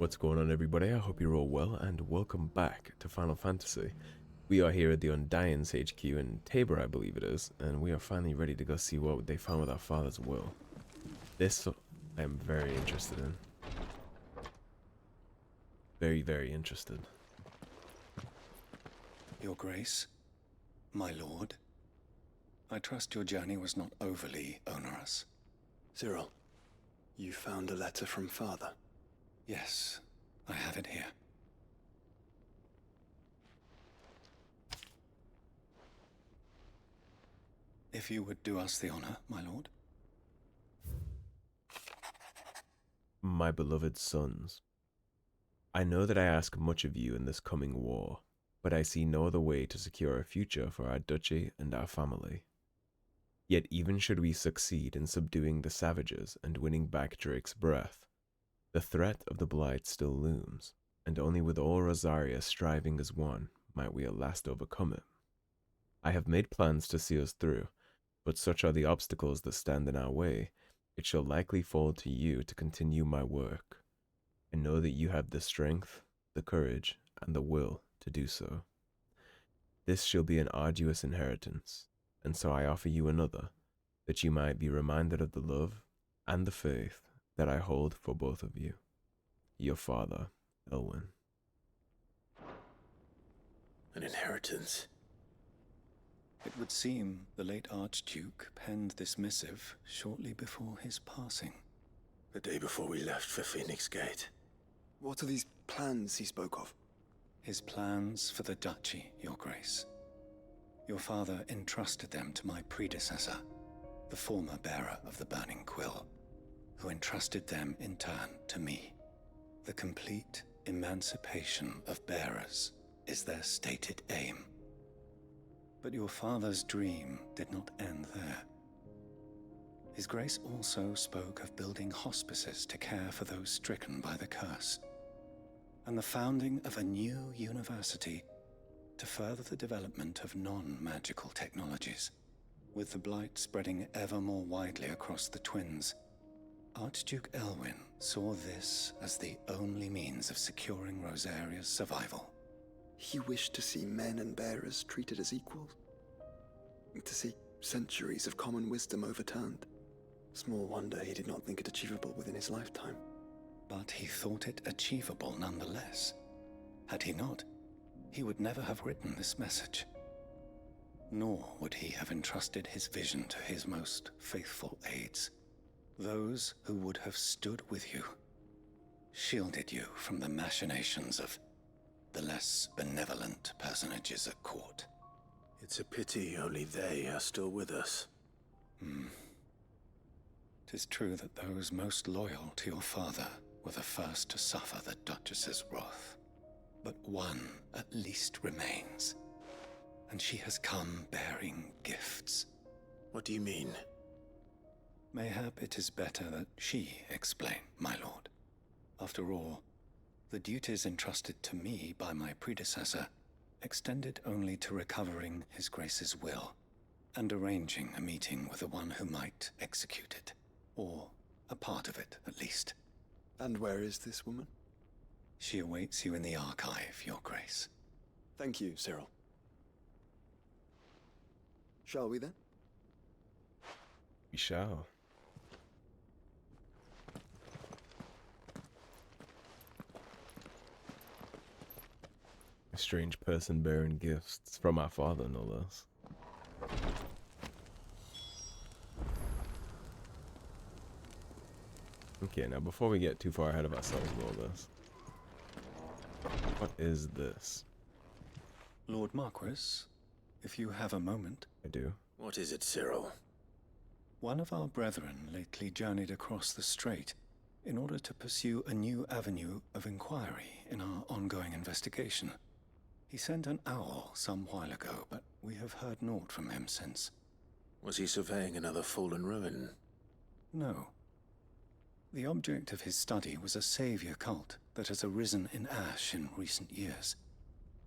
What's going on, everybody? I hope you're all well, and welcome back to Final Fantasy. We are here at the Undying HQ in Tabor, I believe it is, and we are finally ready to go see what they found with our father's will. This I am very interested in. Very, very interested. Your Grace, my lord, I trust your journey was not overly onerous. Cyril, you found a letter from Father? Yes, I have it here. If you would do us the honor, my lord. My beloved sons, I know that I ask much of you in this coming war, but I see no other way to secure a future for our duchy and our family. Yet even should we succeed in subduing the savages and winning back Drake's breath, the threat of the Blight still looms, and only with all Rosaria striving as one might we at last overcome it. I have made plans to see us through, but such are the obstacles that stand in our way, it shall likely fall to you to continue my work, and know that you have the strength, the courage, and the will to do so. This shall be an arduous inheritance, and so I offer you another, that you might be reminded of the love and the faith that I hold for both of you. Your father, Elwyn. An inheritance? It would seem the late Archduke penned this missive shortly before his passing. The day before we left for Phoenix Gate. What are these plans he spoke of? His plans for the duchy, Your Grace. Your father entrusted them to my predecessor, the former bearer of the Burning Quill, who entrusted them in turn to me. The complete emancipation of bearers is their stated aim. But your father's dream did not end there. His Grace also spoke of building hospices to care for those stricken by the curse, and the founding of a new university to further the development of non-magical technologies. With the Blight spreading ever more widely across the Twins, Archduke Elwyn saw this as the only means of securing Rosaria's survival. He wished to see men and bearers treated as equals? To see centuries of common wisdom overturned? Small wonder he did not think it achievable within his lifetime. But he thought it achievable nonetheless. Had he not, he would never have written this message. Nor would he have entrusted his vision to his most faithful aides, those who would have stood with you, shielded you from the machinations of the less benevolent personages at court. It's a pity only they are still with us. 'Tis true that those most loyal to your father were the first to suffer the Duchess's wrath. But one at least remains, and she has come bearing gifts. What do you mean? Mayhap it is better that she explain, my lord. After all, the duties entrusted to me by my predecessor extended only to recovering His Grace's will and arranging a meeting with the one who might execute it, or a part of it at least. And where is this woman? She awaits you in the archive, Your Grace. Thank you, Cyril. Shall we then? We shall. A strange person bearing gifts from our father, no less. Okay, now before we get too far ahead of ourselves with all this, what is this? Lord Marquis, if you have a moment. I do. What is it, Cyril? One of our brethren lately journeyed across the strait in order to pursue a new avenue of inquiry in our ongoing investigation. He sent an owl some while ago, but we have heard naught from him since. Was he surveying another fallen ruin? No. The object of his study was a savior cult that has arisen in Ash in recent years.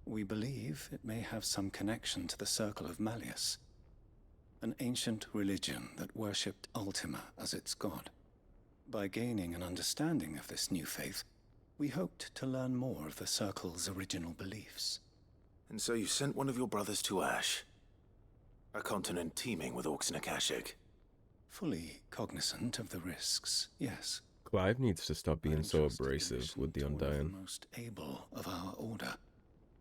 We believe it may have some connection to the Circle of Malleus, an ancient religion that worshipped Ultima as its god. By gaining an understanding of this new faith, We hoped to learn more of the Circle's original beliefs. And so you sent one of your brothers to Ash, a continent teeming with orcs and Akashic. Fully cognizant of the risks, yes. Clive needs to stop I being so entrusted the abrasive mission with the to one of the Undying. most able of our order,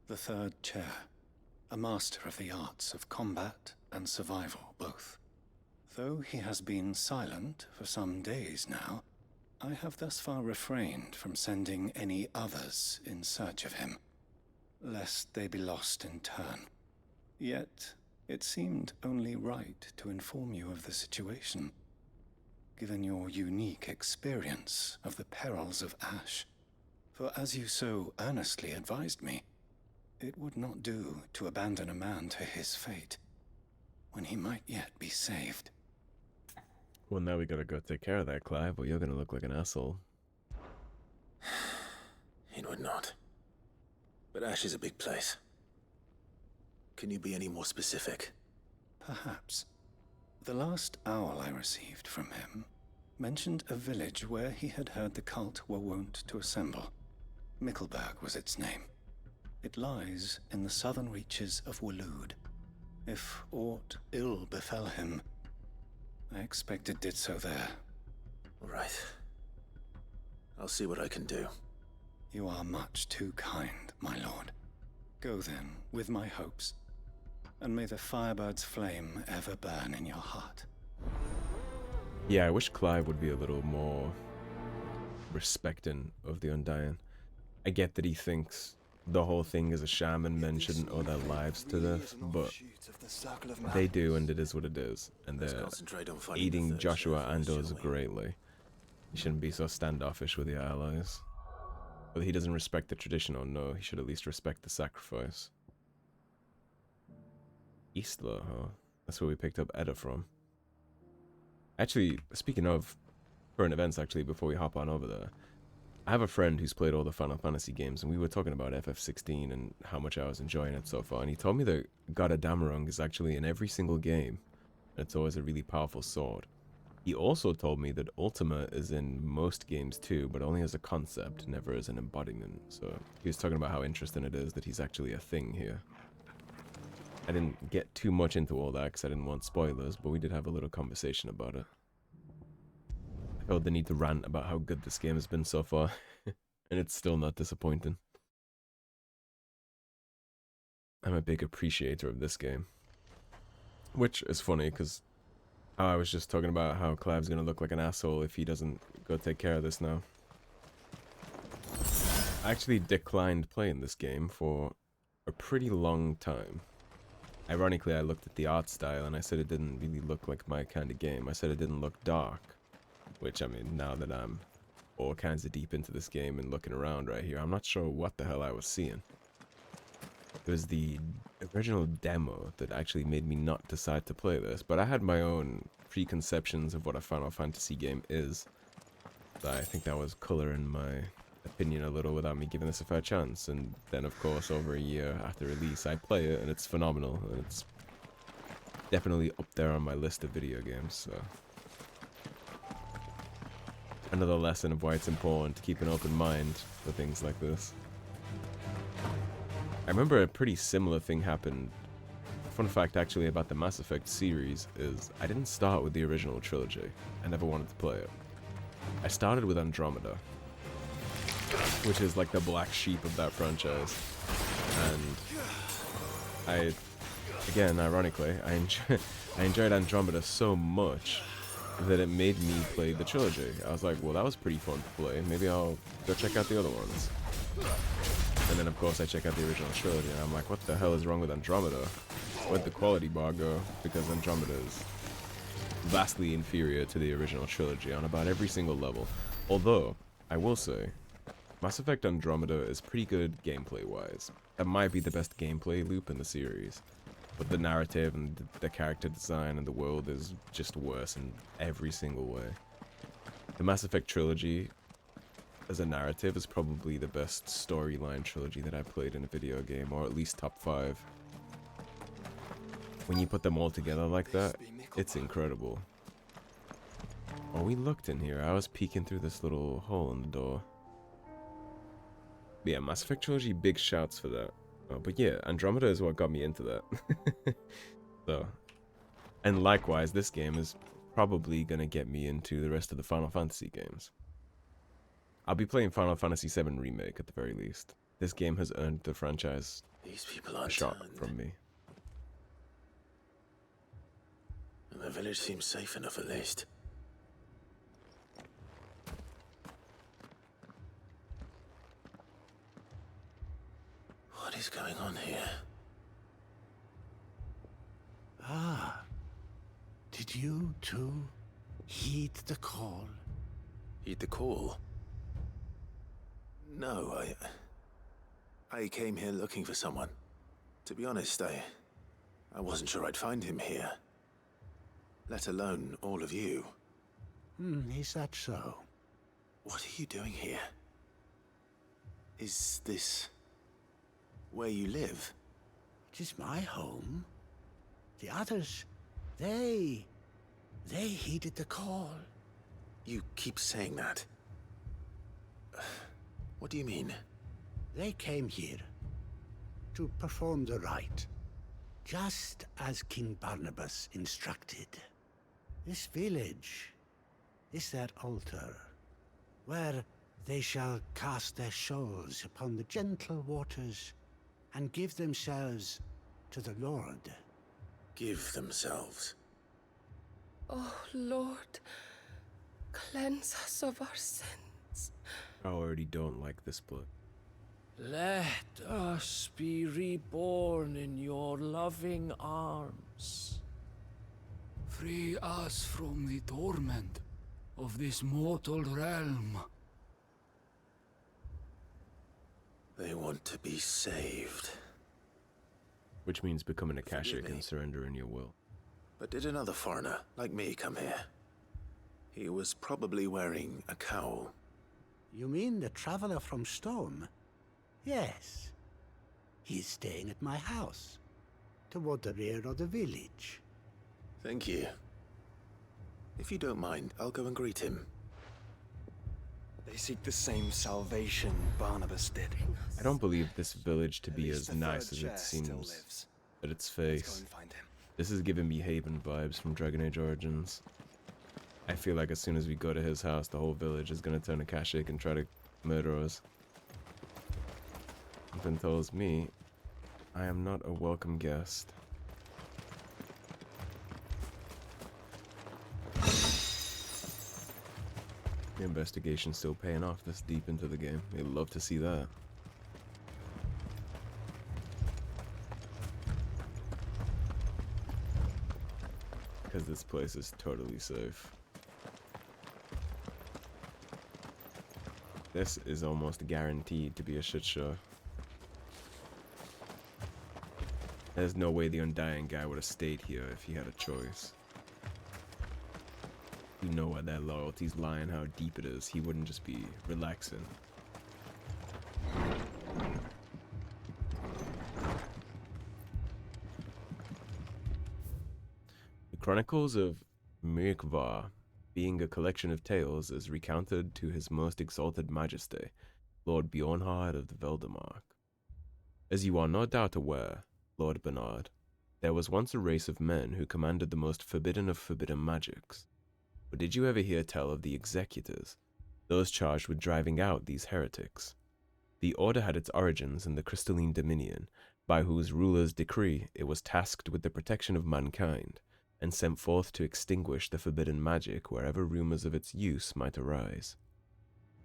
the third chair, a master of the arts of combat and survival both. Though he has been silent for some days now, I have thus far refrained from sending any others in search of him, lest they be lost in turn. Yet, it seemed only right to inform you of the situation, given your unique experience of the perils of Ash. For as you so earnestly advised me, it would not do to abandon a man to his fate, when he might yet be saved. Well, now we gotta go take care of that, Clive, or you're gonna look like an asshole. It would not. But Ash is a big place. Can you be any more specific? Perhaps. The last owl I received from him mentioned a village where he had heard the cult were wont to assemble. Mickleburg was its name. It lies in the southern reaches of Waloed. If aught ill befell him, I expect it did so there. Right. I'll see what I can do. You are much too kind, my lord. Go then, with my hopes, and may the Firebird's flame ever burn in your heart. Yeah, I wish Clive would be a little more respecting of the Undying. I get that he thinks the whole thing is a sham and men shouldn't owe their lives to this, but they do, and it is what it is. And Let's they're concentrate on finding the aiding third Joshua chair and first, us shall we? greatly. You shouldn't be so standoffish with your allies. Whether he doesn't respect the tradition or no, he should at least respect the sacrifice. Eastler, huh? That's where we picked up Edda from. Actually, speaking of current events, actually, before we hop on over there, I have a friend who's played all the Final Fantasy games, and we were talking about FF16 and how much I was enjoying it so far, and he told me that God of Damarung is actually in every single game, and it's always a really powerful sword. He also told me that Ultima is in most games too, but only as a concept, never as an embodiment. So he was talking about how interesting it is that he's actually a thing here. I didn't get too much into all that because I didn't want spoilers, but we did have a little conversation about it. I felt the need to rant about how good this game has been so far, and it's still not disappointing. I'm a big appreciator of this game. Which is funny because I was just talking about how Clive's gonna look like an asshole if he doesn't go take care of this now. I actually declined playing this game for a pretty long time. Ironically, I looked at the art style and I said it didn't really look like my kind of game. I said it didn't look dark. Which, I mean, now that I'm all kinds of deep into this game and looking around right here, I'm not sure what the hell I was seeing. It was the original demo that actually made me not decide to play this, but I had my own preconceptions of what a Final Fantasy game is. So I think that was coloring my opinion a little without me giving this a fair chance. And then, of course, over a year after release, I play it and it's phenomenal. And it's definitely up there on my list of video games. So another lesson of why it's important to keep an open mind for things like this. I remember a pretty similar thing happened. Fun fact actually about the Mass Effect series is I didn't start with the original trilogy. I never wanted to play it. I started with Andromeda, which is like the black sheep of that franchise. And again, ironically, I enjoyed Andromeda so much that it made me play the trilogy. I was like, well, that was pretty fun to play. Maybe I'll go check out the other ones. And then, of course, I check out the original trilogy, and I'm like, what the hell is wrong with Andromeda? Where'd the quality bar go? Because Andromeda is vastly inferior to the original trilogy on about every single level. Although, I will say, Mass Effect Andromeda is pretty good gameplay-wise. That might be the best gameplay loop in the series. But the narrative and the character design and the world is just worse in every single way. The Mass Effect trilogy as a narrative is probably the best storyline trilogy that I've played in a video game, or at least top 5. When you put them all together like that, it's incredible. Oh, we looked in here. I was peeking through this little hole in the door. Yeah, Mass Effect Trilogy, big shouts for that. But yeah, Andromeda is what got me into that. So, and likewise, this game is probably gonna get me into the rest of the Final Fantasy games. I'll be playing Final Fantasy VII Remake at the very least. This game has earned the franchise These people a aren't shot turned. from me. And the village seems safe enough at least. What is going on here? Ah, did you too heed the call? Heed the call? No, I came here looking for someone. To be honest, I wasn't sure I'd find him here. Let alone all of you. Is that so? What are you doing here? Is this where you live? It is my home. The others, they heeded the call. You keep saying that. What do you mean? They came here to perform the rite, just as King Barnabas instructed. This village is their altar, where they shall cast their souls upon the gentle waters and give themselves to the Lord. Give themselves. Oh, Lord, cleanse us of our sins. I already don't like this book. Let us be reborn in your loving arms. Free us from the torment of this mortal realm. They want to be saved. Which means becoming a Forgive Akashic me. and surrendering your will. But did another foreigner, like me, come here? He was probably wearing a cowl. You mean the traveler from Stone? Yes. He's staying at my house, toward the rear of the village. Thank you. If you don't mind, I'll go and greet him. They seek the same salvation Barnabas did. I don't believe this village to At be least as the nice third as chair it still seems lives. at its Let's go face. and find him. This is giving me Haven vibes from Dragon Age Origins. I feel like as soon as we go to his house, the whole village is gonna turn Akashic and try to murder us. Something tells me I am not a welcome guest. The investigation's still paying off this deep into the game. I'd love to see that. Because this place is totally safe. This is almost guaranteed to be a shit show. There's no way the Undying guy would have stayed here if he had a choice. You know where that loyalty's lying, how deep it is. He wouldn't just be relaxing. The Chronicles of Mirkvar, being a collection of tales, is recounted to his most exalted majesty, Lord Bjornhard of the Veldemark. As you are no doubt aware, Lord Bernard, there was once a race of men who commanded the most forbidden of forbidden magics. But did you ever hear tell of the Executors, those charged with driving out these heretics? The order had its origins in the Crystalline Dominion, by whose ruler's decree it was tasked with the protection of mankind, and sent forth to extinguish the forbidden magic wherever rumors of its use might arise.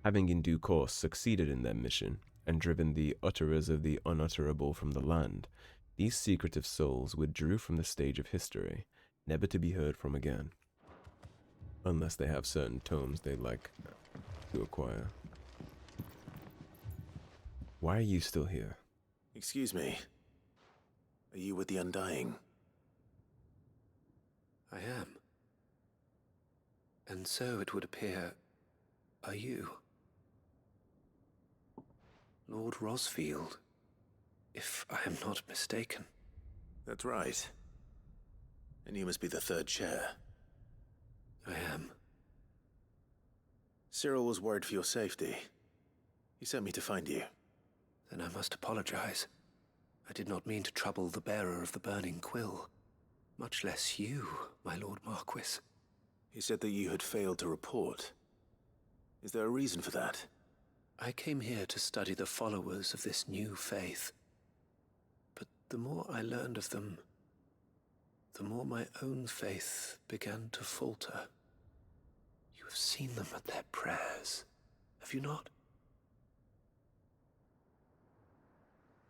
Having in due course succeeded in their mission, and driven the utterers of the unutterable from the land, these secretive souls withdrew from the stage of history, never to be heard from again. Unless they have certain tomes they'd like to acquire. Why are you still here? Excuse me. Are you with the Undying? I am. And so it would appear, are you? Lord Rosfield, if I am not mistaken. That's right. And you must be the third chair. I am. Cyril was worried for your safety. He sent me to find you. Then I must apologize. I did not mean to trouble the bearer of the burning quill, much less you, my Lord Marquis. He said that you had failed to report. Is there a reason for that? I came here to study the followers of this new faith. But the more I learned of them, the more my own faith began to falter. You have seen them at their prayers, have you not?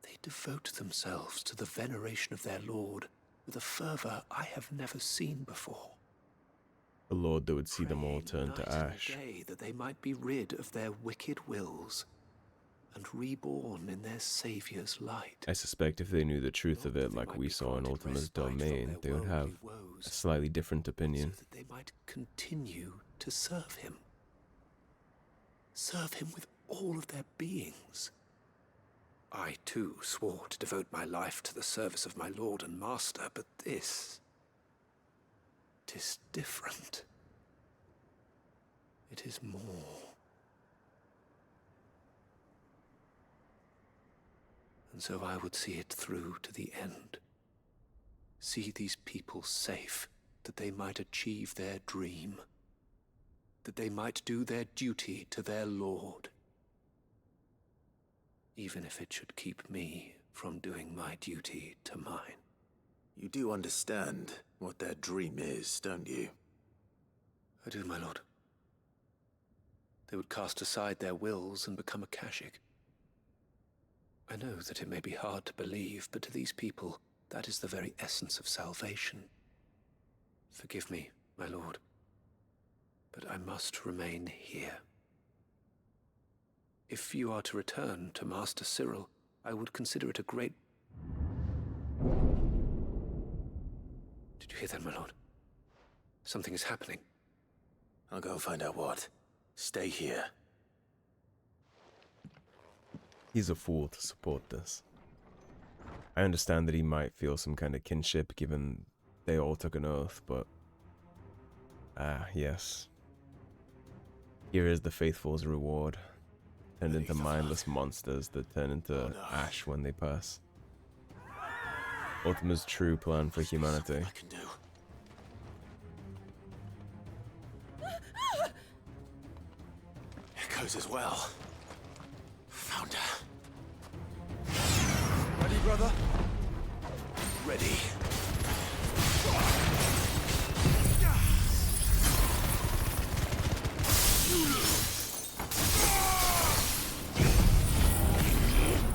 They devote themselves to the veneration of their Lord with a fervor I have never seen before. The Lord that would see them all Praying turn to night and ash. day that they might be rid of their wicked wills and reborn in their Saviour's light. I suspect if they knew the truth of Not that it they like might we be saw in granted Ultima's respite from domain, their they would have worldly woes, a slightly different opinion. so that they might continue to serve him. Serve him with all of their beings. I, too, swore to devote my life to the service of my Lord and Master, but this... 'tis different. It is more. And so I would see it through to the end. See these people safe, that they might achieve their dream. That they might do their duty to their Lord. Even if it should keep me from doing my duty to mine. You do understand what their dream is, don't you? I do, my lord. They would cast aside their wills and become Akashic. I know that it may be hard to believe, but to these people, that is the very essence of salvation. Forgive me, my lord, but I must remain here. If you are to return to Master Cyril, I would consider it a great... Did you hear that, my lord? Something is happening. I'll go and find out what. Stay here. He's a fool to support this. I understand that he might feel some kind of kinship given they all took an oath, but... yes. Here is the faithful's reward. Turned into mindless monsters that turn into ash when they pass. Ultima's true plan for humanity. I can do. Echoes as well. Found her. Ready, brother? Ready.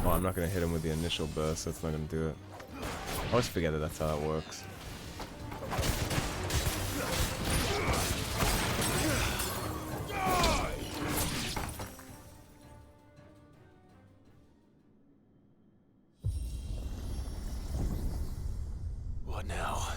Well, I'm not going to hit him with the initial burst, so it's not going to do it. I always forget that that's how it works. What now?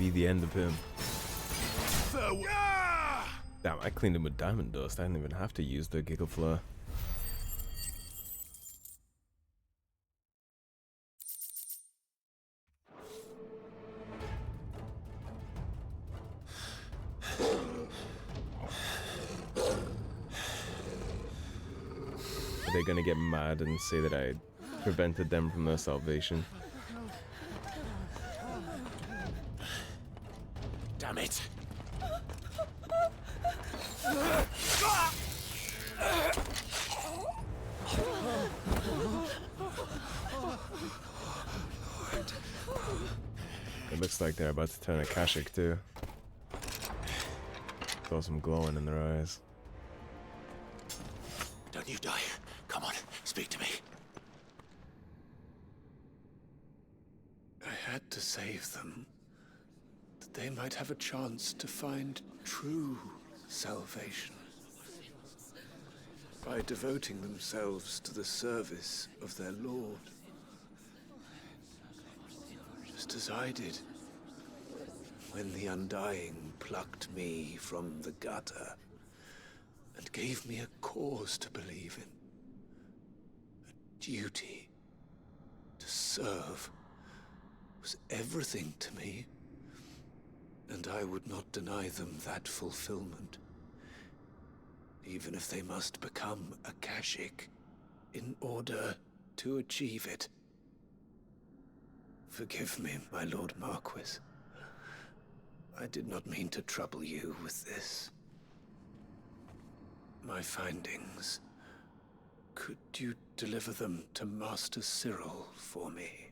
be the end of him. Damn, I cleaned him with diamond dust. I didn't even have to use the giggle flare. Are they gonna get mad and say that I prevented them from their salvation? Damn it! It looks like they're about to turn Akashic too. Saw some glowing in their eyes. Don't you die. Come on, speak to me. I had to save them, that they might have a chance to find true salvation. By devoting themselves to the service of their Lord. Just as I did, when the Undying plucked me from the gutter and gave me a cause to believe in. A duty to serve was everything to me, and I would not deny them that fulfillment, even if they must become Akashic in order to achieve it. Forgive me, my Lord Marquis. I did not mean to trouble you with this. My findings. Could you deliver them to Master Cyril for me?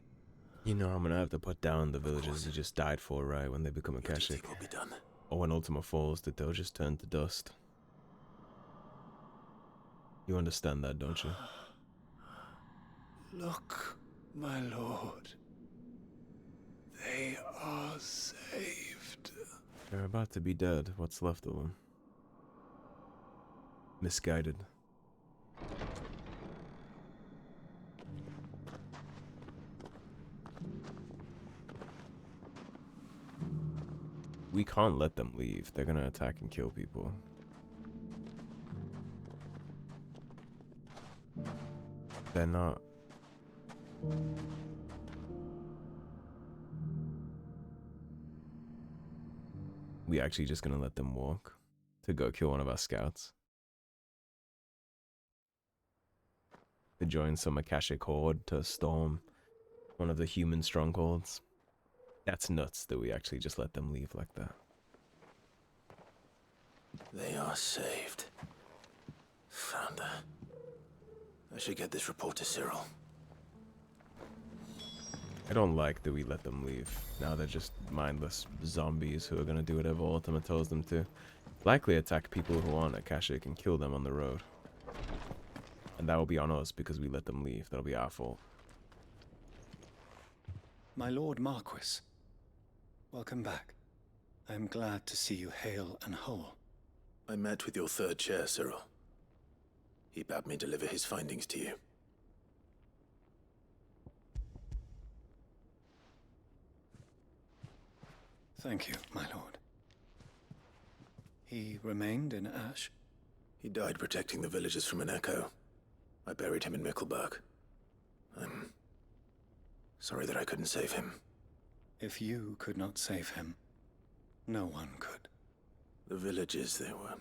You know I'm gonna have to put down the villagers you just died for, right, when they become Akashic. Will be done. Or when Ultima falls, that they'll just turn to dust. You understand that, don't you? Look, my lord. They are saved. They're about to be dead, what's left of them. Misguided. We can't let them leave. They're gonna attack and kill people. They're not. We actually just gonna let them walk to go kill one of our scouts? To join some Akashic horde to storm one of the human strongholds? That's nuts that we actually just let them leave like that. They are saved. Founder. I should get this report to Cyril. I don't like that we let them leave. Now they're just mindless zombies who are gonna do whatever Ultima tells them to. Likely attack people who aren't Akashic and kill them on the road. And that will be on us because we let them leave. That'll be our fault. My Lord Marquis, welcome back. I am glad to see you hale and whole. I met with your third chair, Cyril. He bade me deliver his findings to you. Thank you, my lord. He remained in Ash? He died protecting the villagers from an echo. I buried him in Mickelberg. I'm sorry that I couldn't save him. If you could not save him, no one could. The villagers, they were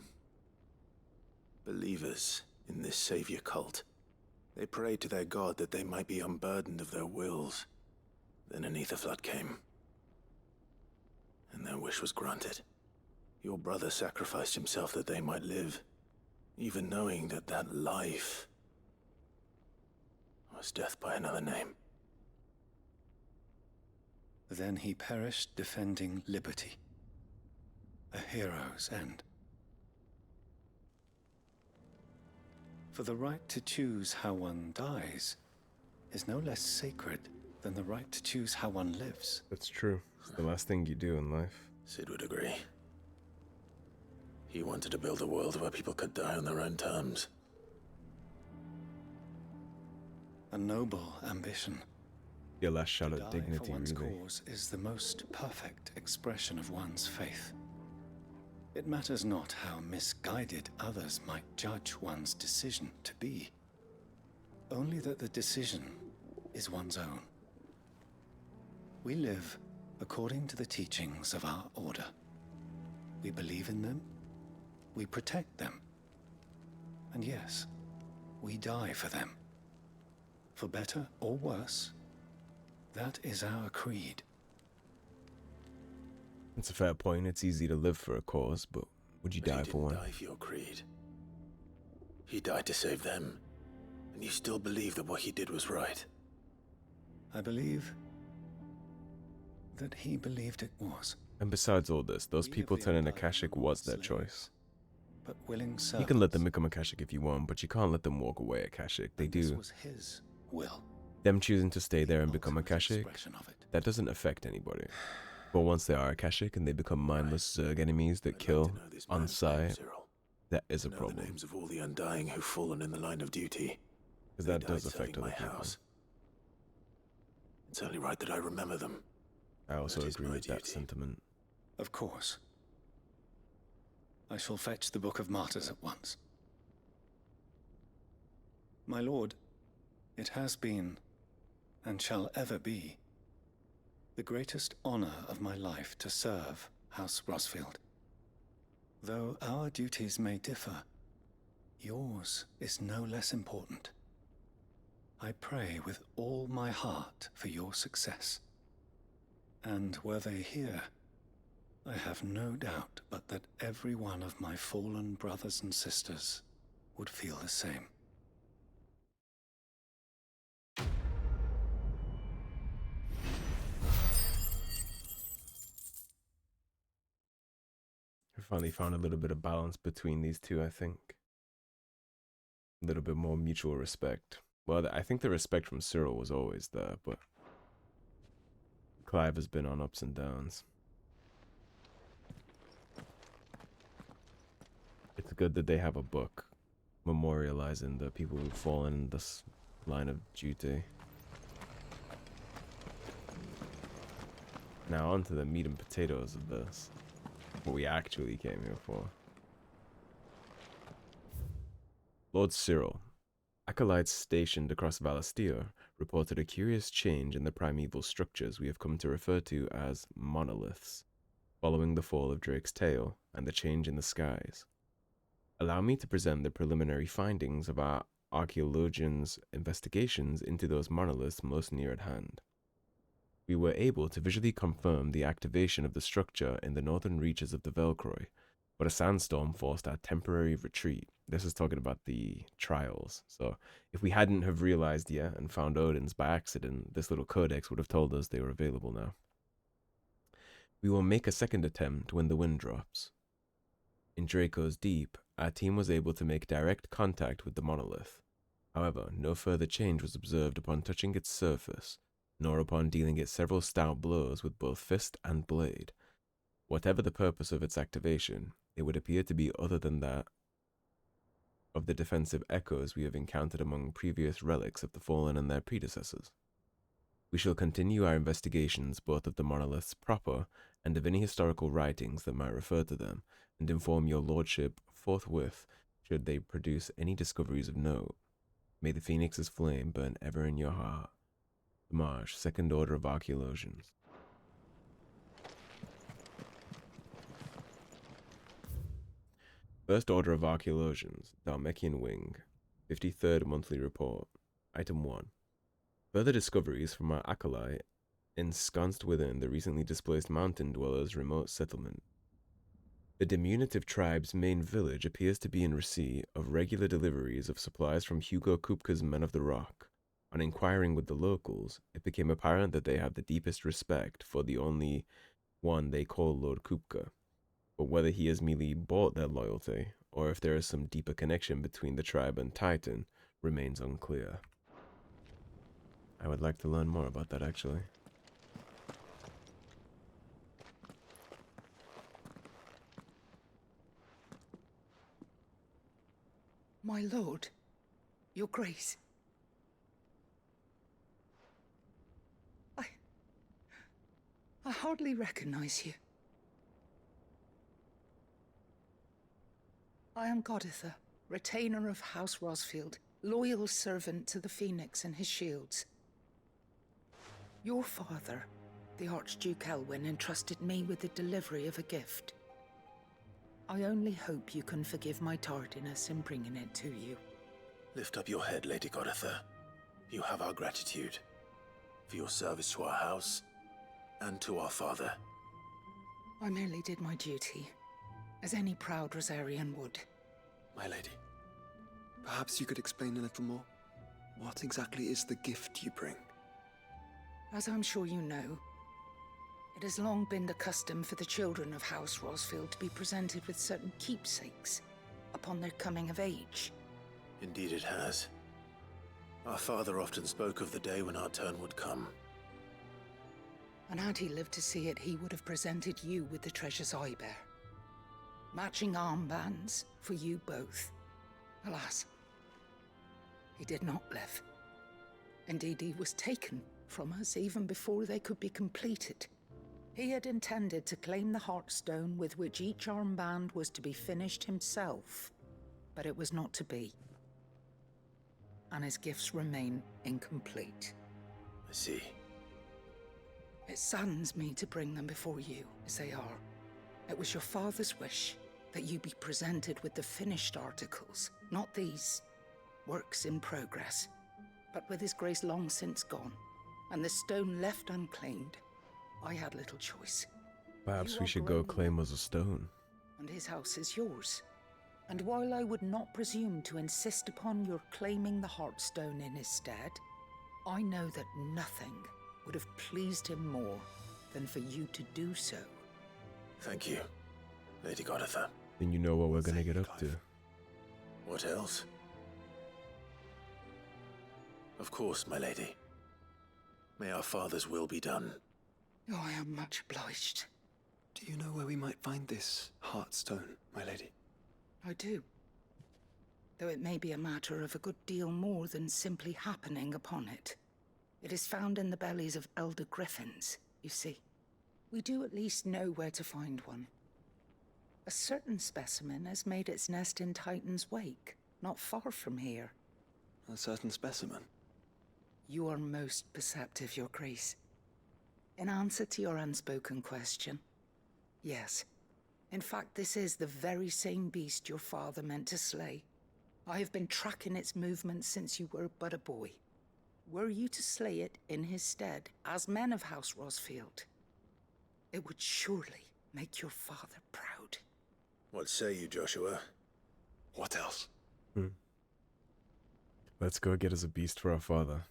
believers in this savior cult. They prayed to their god that they might be unburdened of their wills. Then an ether flood came, and their wish was granted. Your brother sacrificed himself that they might live, even knowing that that life was death by another name. Then he perished defending liberty. A hero's end. For the right to choose how one dies is no less sacred than the right to choose how one lives. That's true. It's the last thing you do in life. Sid would agree. He wanted to build a world where people could die on their own terms. A noble ambition. Your last shot To at die for dignity, one's really. cause is the most perfect expression of one's faith. It matters not how misguided others might judge one's decision to be, only that the decision is one's own. We live according to the teachings of our order. We believe in them, we protect them, and yes, we die for them. For better or worse, that is our creed. It's a fair point. It's easy to live for a cause, but would you But die he for didn't one? die for your creed. He died to save them. And you still believe that what he did was right. I believe that he believed it was. And besides all this, those We people of the turning Undying Akashic are was not their choice. slaves, but willing You servants. can let them become Akashic if you want, but you can't let them walk away Akashic. They And this do. was his will. Them choosing to stay there The and become ultimate Akashic, expression of it. that doesn't affect anybody. But once they are Akashic and they become mindless Zerg enemies that I'd kill like to know this on man's name, sight, Cyril. that is a Know the problem. names of all the Undying who've fallen in the line of duty. Because They that died does affect serving other my people. house. It's only right that I remember them. I also That is agree my with that duty. sentiment. Of course. I shall fetch the Book of Martyrs at once. My lord, it has been, and shall ever be, the greatest honor of my life to serve House Rosfield. Though our duties may differ, yours is no less important. I pray with all my heart for your success. And were they here, I have no doubt but that every one of my fallen brothers and sisters would feel the same. I finally found a little bit of balance between these two, I think. A little bit more mutual respect. Well, I think the respect from Cyril was always there, but Clive has been on ups and downs. It's good that they have a book memorializing the people who've fallen in this line of duty. Now on to the meat and potatoes of this. What we actually came here for. Lord Cyril, acolytes stationed across Valestia, reported a curious change in the primeval structures we have come to refer to as monoliths, following the fall of Drake's tail and the change in the skies. Allow me to present the preliminary findings of our archaeologians' investigations into those monoliths most near at hand. We were able to visually confirm the activation of the structure in the northern reaches of the Velcroy, but a sandstorm forced our temporary retreat. This is talking about the trials. So if we hadn't have realized yet and found Odin's by accident, this little codex would have told us they were available now. We will make a second attempt when the wind drops. In Draco's Deep, our team was able to make direct contact with the monolith. However, no further change was observed upon touching its surface, nor upon dealing it several stout blows with both fist and blade. Whatever the purpose of its activation, it would appear to be other than that of the defensive echoes we have encountered among previous relics of the fallen and their predecessors. We shall continue our investigations both of the monoliths proper and of any historical writings that might refer to them, and inform your lordship forthwith should they produce any discoveries of note. May the phoenix's flame burn ever in your heart. Marsh, Second Order of Archaeologians. First Order of Archaeologians, Dhalmekian Wing, 53rd Monthly Report. Item 1. Further discoveries from our acolyte ensconced within the recently displaced mountain dwellers' remote settlement. The diminutive tribe's main village appears to be in receipt of regular deliveries of supplies from Hugo Kupka's Men of the Rock. On inquiring with the locals, it became apparent that they have the deepest respect for the only one they call Lord Kupka. But whether he has merely bought their loyalty, or if there is some deeper connection between the tribe and Titan, remains unclear. I would like to learn more about that, actually. My lord, your grace. I hardly recognize you. I am Goditha, retainer of House Rosfield, loyal servant to the Phoenix and his shields. Your father, the Archduke Elwyn, entrusted me with the delivery of a gift. I only hope you can forgive my tardiness in bringing it to you. Lift up your head, Lady Goditha. You have our gratitude for your service to our house and to our father. I merely did my duty, as any proud Rosarian would. My lady, perhaps you could explain a little more? What exactly is the gift you bring? As I'm sure you know, it has long been the custom for the children of House Rosfield to be presented with certain keepsakes upon their coming of age. Indeed it has. Our father often spoke of the day when our turn would come. And had he lived to see it, he would have presented you with the treasures I bear. Matching armbands for you both. Alas, he did not live. Indeed, he was taken from us even before they could be completed. He had intended to claim the Heartstone with which each armband was to be finished himself, but it was not to be. And his gifts remain incomplete. I see. It saddens me to bring them before you, as they are. It was your father's wish that you be presented with the finished articles, not these works in progress. But with his grace long since gone, and the stone left unclaimed, I had little choice. Perhaps we should go claim us a stone. And his house is yours. And while I would not presume to insist upon your claiming the Heartstone in his stead, I know that nothing would have pleased him more than for you to do so. Thank you, Lady Goditha. Then you know what we're gonna get up to. What else? Of course, my lady. May our father's will be done. Oh, I am much obliged. Do you know where we might find this Heartstone, my lady? I do. Though it may be a matter of a good deal more than simply happening upon it. It is found in the bellies of elder griffins, you see. We do at least know where to find one. A certain specimen has made its nest in Titan's Wake, not far from here. A certain specimen? You are most perceptive, Your Grace. In answer to your unspoken question, yes. In fact, this is the very same beast your father meant to slay. I have been tracking its movements since you were but a boy. Were you to slay it in his stead, as men of House Rosfield, it would surely make your father proud. What say you, Joshua? What else? Let's go get us a beast for our father.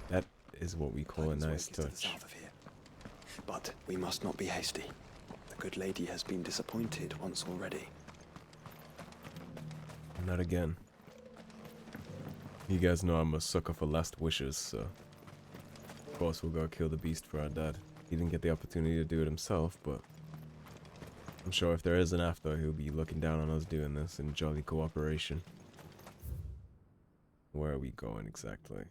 That is what we call a nice touch. South of here. But we must not be hasty. The good lady has been disappointed once already. Not again. You guys know I'm a sucker for last wishes, so of course we'll go kill the beast for our dad. He didn't get the opportunity to do it himself, but I'm sure if there is an after, he'll be looking down on us doing this in jolly cooperation. Where are we going exactly?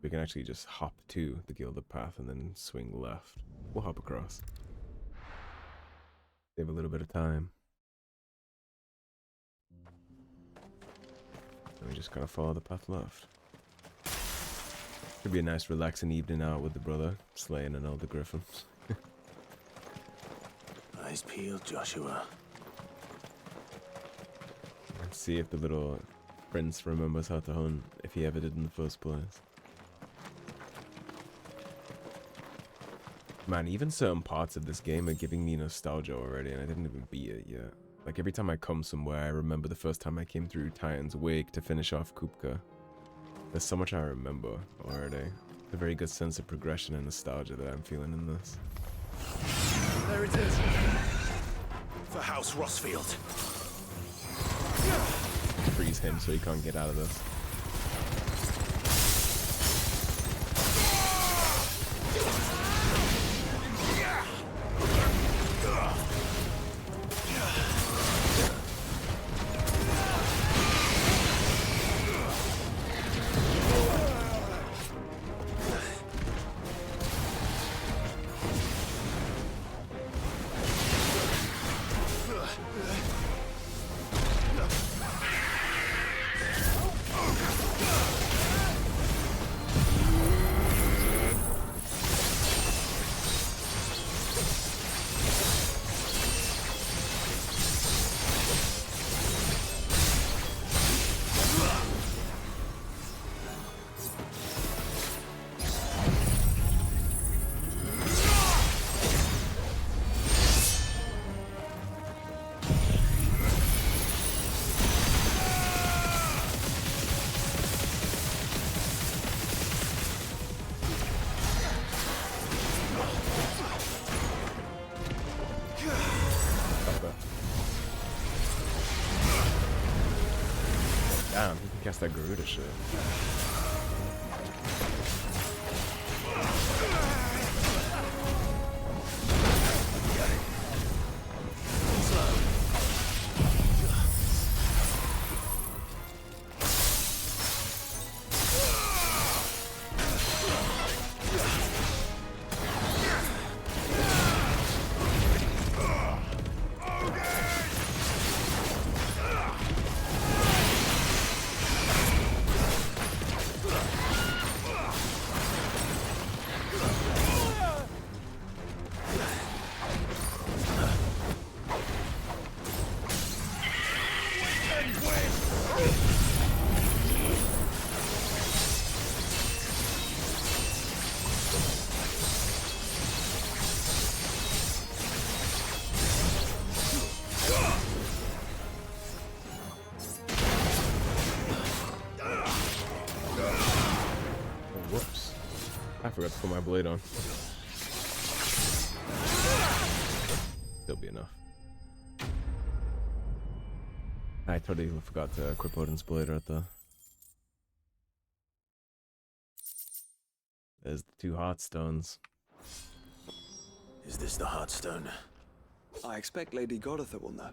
We can actually just hop to the Gilded Path and then swing left. We'll hop across. Save a little bit of time. And we just kind of follow the path left. Could be a nice relaxing evening out with the brother, slaying an elder griffin. Eyes peeled, Joshua. Let's see if the little prince remembers how to hunt, if he ever did in the first place. Man, even certain parts of this game are giving me nostalgia already, and I didn't even beat it yet. Like, every time I come somewhere, I remember the first time I came through Titan's Wake to finish off Kupka. There's so much I remember already. A very good sense of progression and nostalgia that I'm feeling in this. There it is. For House Rosfield. Freeze him so he can't get out of this. That's that Garuda shit. Whoops. I forgot to put my blade on. Still be enough. I totally forgot to equip Odin's blade right there. There's the 2 Heartstones. Is this the Heartstone? I expect Lady Goditha will know.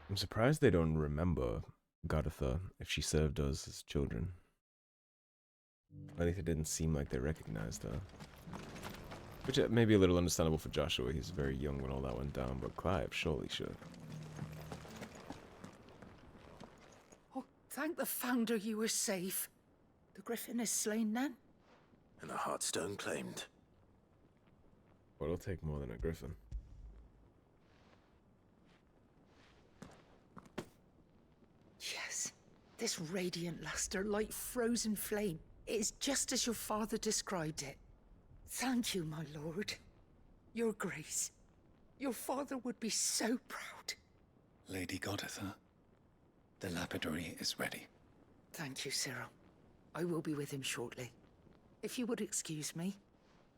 I'm surprised they don't remember Goditha if she served us as children. At least it didn't seem like they recognized her. Which may be a little understandable for Joshua. He's very young when all that went down, but Clive surely should. Oh, thank the Founder you were safe. The Griffin is slain then? And a Heartstone claimed. Well, it'll take more than a griffin. Yes. This radiant luster, like frozen flame, it is just as your father described it. Thank you, my lord. Your grace. Your father would be so proud. Lady Goditha, the lapidary is ready. Thank you, Cyril. I will be with him shortly. If you would excuse me,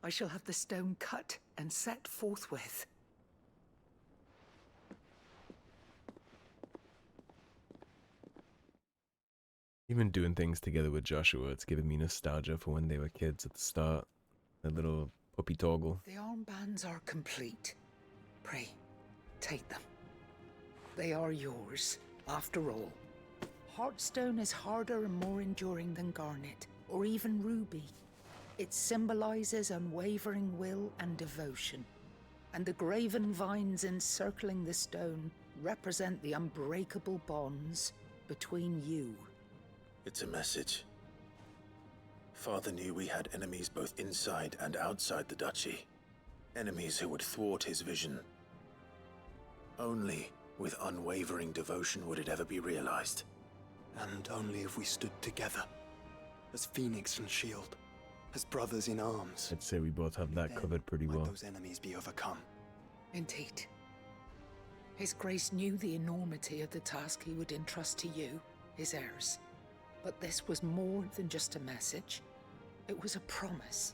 I shall have the stone cut and set forthwith. Even doing things together with Joshua, it's giving me nostalgia for when they were kids at the start. That little puppy toggle. The armbands are complete. Pray, take them. They are yours, after all. Heartstone is harder and more enduring than garnet, or even ruby. It symbolizes unwavering will and devotion. And the graven vines encircling the stone represent the unbreakable bonds between you. It's a message. Father knew we had enemies both inside and outside the duchy. Enemies who would thwart his vision. Only with unwavering devotion would it ever be realized. And only if we stood together, as Phoenix and Shield, as brothers in arms. I'd say we both have that Then covered pretty might well. those enemies be overcome. Indeed. His Grace knew the enormity of the task he would entrust to you, his heirs. But this was more than just a message. It was a promise.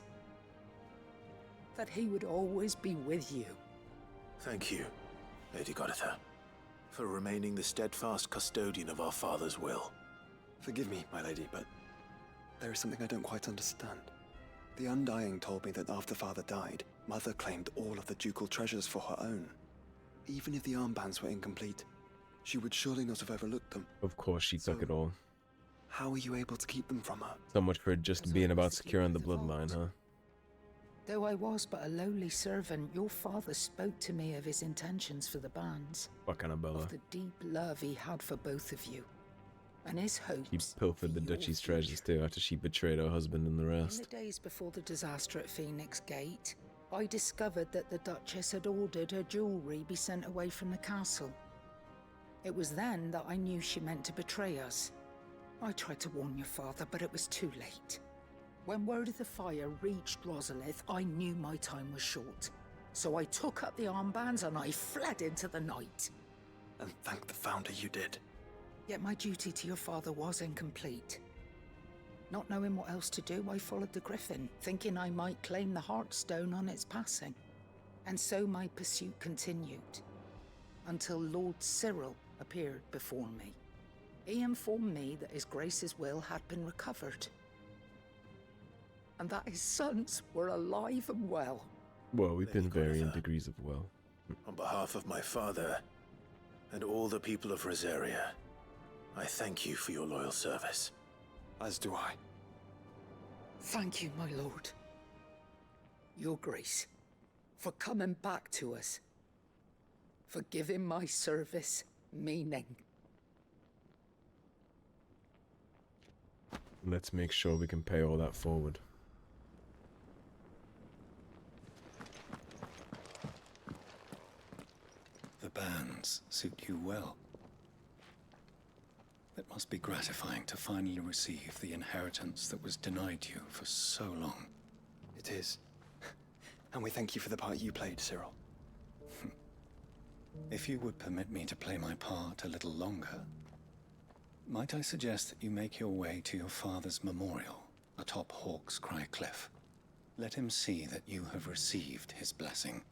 That he would always be with you. Thank you, Lady Goditha, for remaining the steadfast custodian of our father's will. Forgive me, my lady, but there is something I don't quite understand. The Undying told me that after Father died, Mother claimed all of the ducal treasures for her own. Even if the armbands were incomplete, she would surely not have overlooked them. Of course she took it all. How were you able to keep them from her? So much for it just being about securing the bloodline, huh? Though I was but a lowly servant, your father spoke to me of his intentions for the bands. Fuck Annabella. Of the deep love he had for both of you. And his hopes. He pilfered the for your duchy's future. treasures too after she betrayed her husband and the In rest. the days before the disaster at Phoenix Gate, I discovered that the Duchess had ordered her jewelry be sent away from the castle. It was then that I knew she meant to betray us. I tried to warn your father, but it was too late. When word of the fire reached Rosalith, I knew my time was short. So I took up the armbands and I fled into the night. And thank the Founder you did. Yet my duty to your father was incomplete. Not knowing what else to do, I followed the griffin, thinking I might claim the Heartstone on its passing. And so my pursuit continued, until Lord Cyril appeared before me. He informed me that His Grace's will had been recovered, and that his sons were alive and well. Well, we've been Lady varying Guinevere. degrees of well. On behalf of my father and all the people of Rosaria, I thank you for your loyal service. As do I. Thank you, my lord. Your Grace, for coming back to us, for giving my service meaning. Let's make sure we can pay all that forward. The bands suit you well. It must be gratifying to finally receive the inheritance that was denied you for so long. It is. And we thank you for the part you played, Cyril. If you would permit me to play my part a little longer, might I suggest that you make your way to your father's memorial atop Hawk's Cry Cliff? Let him see that you have received his blessing,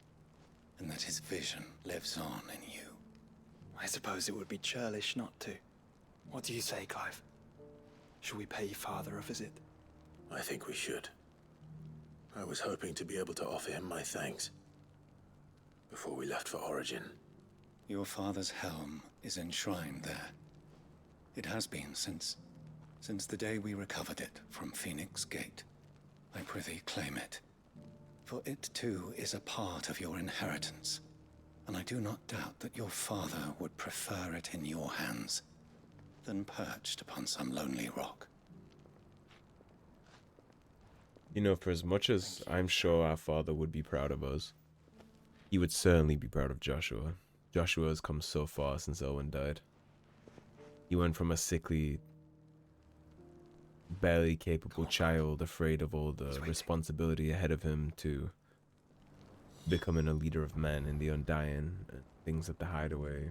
and that his vision lives on in you. I suppose it would be churlish not to. What do you say, Clive? Should we pay Father a visit? I think we should. I was hoping to be able to offer him my thanks before we left for Origin. Your father's helm is enshrined there. It has been since the day we recovered it from Phoenix Gate. I prithee claim it, for it too is a part of your inheritance, and I do not doubt that your father would prefer it in your hands than perched upon some lonely rock. You know, for as much as I'm sure our father would be proud of us, he would certainly be proud of Joshua. Joshua has come so far since Owen died. He went from a sickly, barely capable child, afraid of all the responsibility ahead of him, to becoming a leader of men in the Undying, things at the Hideaway,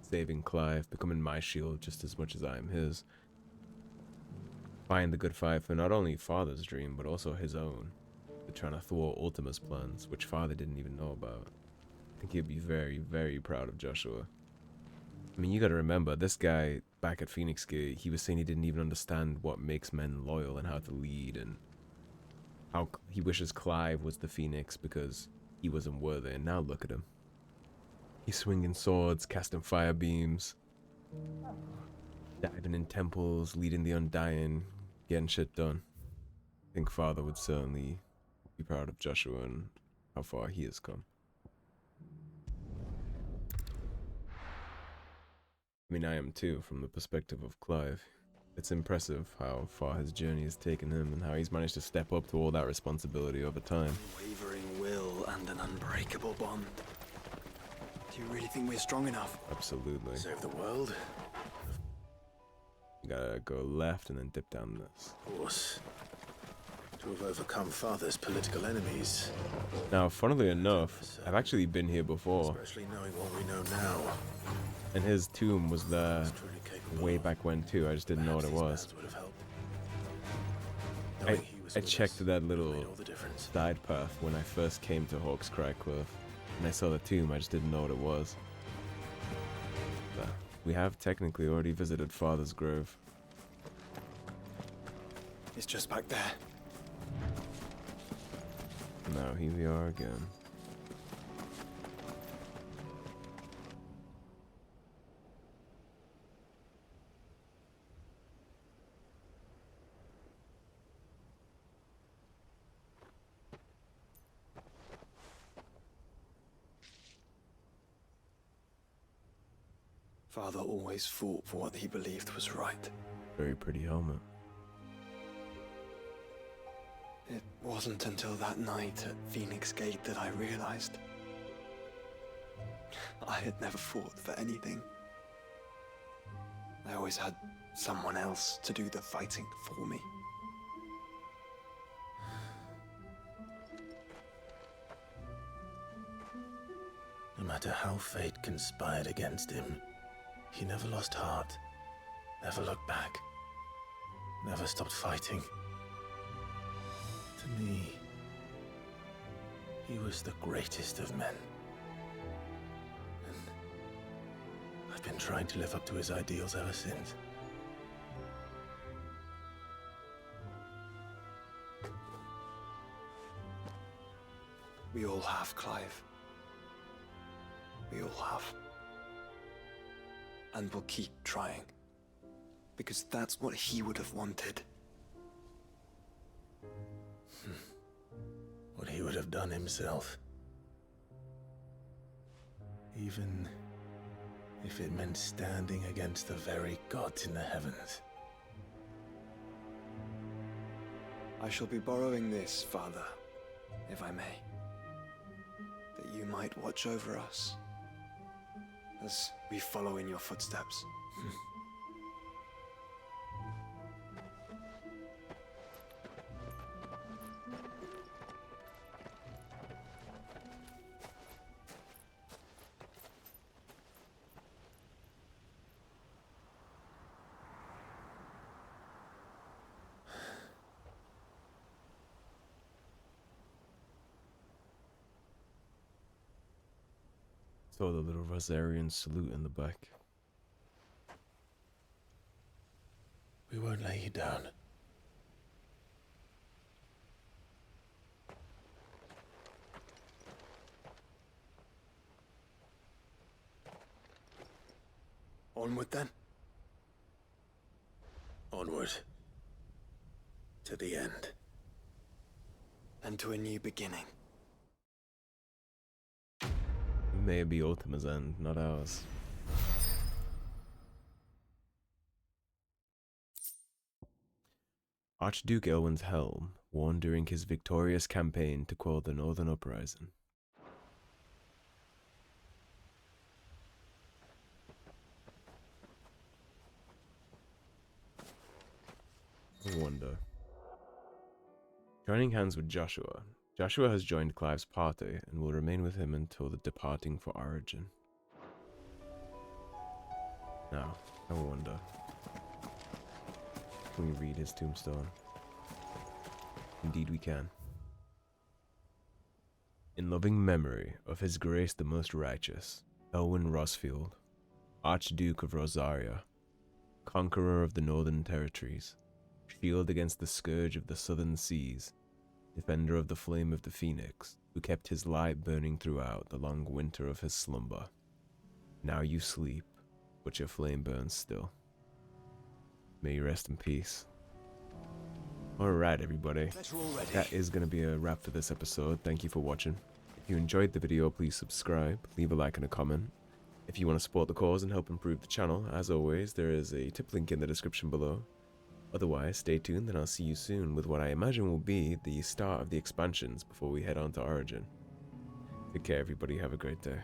saving Clive, becoming my shield just as much as I am his. Fighting the good fight for not only Father's dream, but also his own. They're trying to thwart Ultima's plans, which Father didn't even know about. I think he'd be very, very proud of Joshua. I mean, you gotta remember, this guy back at Phoenix Gate, he was saying he didn't even understand what makes men loyal and how to lead, and how he wishes Clive was the Phoenix because he wasn't worthy, and now look at him. He's swinging swords, casting fire beams, diving in temples, leading the Undying, getting shit done. I think Father would certainly be proud of Joshua and how far he has come. I mean, I am too, from the perspective of Clive. It's impressive how far his journey has taken him and how he's managed to step up to all that responsibility over time. Unwavering will and an unbreakable bond. Do you really think we're strong enough? Absolutely. Save the world? You gotta go left and then dip down this. Of course. To have overcome Father's political enemies. Now, funnily enough, I've actually been here before, Especially knowing what we know now. and his tomb was there He's truly capable. way back when too. I just didn't know what it Perhaps was. these bands would have helped. Knowing he was I with checked us that little made all the difference. side path when I first came to Hawk's Cry Cliff, and I saw the tomb. I just didn't know what it was. But we have technically already visited Father's grave. It's just back there. Now here we are again. Father always fought for what he believed was right. Very pretty helmet. It wasn't until that night at Phoenix Gate that I realized I had never fought for anything. I always had someone else to do the fighting for me. No matter how fate conspired against him, he never lost heart, never looked back, never stopped fighting. To me, he was the greatest of men. And I've been trying to live up to his ideals ever since. We all have, Clive. We all have. And we'll keep trying. Because that's what he would have wanted. What he would have done himself. Even if it meant standing against the very gods in the heavens. I shall be borrowing this, Father, if I may. That you might watch over us as we follow in your footsteps. Saw the little Rosarian salute in the back. We won't lay you down. Onward then. Onward. To the end. And to a new beginning. May it be Ultima's end, not ours. Archduke Elwin's helm, worn during his victorious campaign to quell the Northern Uprising. I wonder. Joining hands with Joshua, Joshua has joined Clive's party and will remain with him until the departing for Origin. Now, I wonder. Can we read his tombstone? Indeed we can. In loving memory of His Grace the Most Righteous, Elwin Rosfield, Archduke of Rosaria, conqueror of the Northern Territories, shield against the scourge of the Southern Seas, defender of the flame of the Phoenix, who kept his light burning throughout the long winter of his slumber. Now you sleep, but your flame burns still. May you rest in peace. Alright everybody, that is going to be a wrap for this episode. Thank you for watching. If you enjoyed the video, please subscribe, leave a like and a comment. If you want to support the cause and help improve the channel, as always, there is a tip link in the description below. Otherwise, stay tuned and I'll see you soon with what I imagine will be the start of the expansions before we head on to Origin. Take care everybody, have a great day.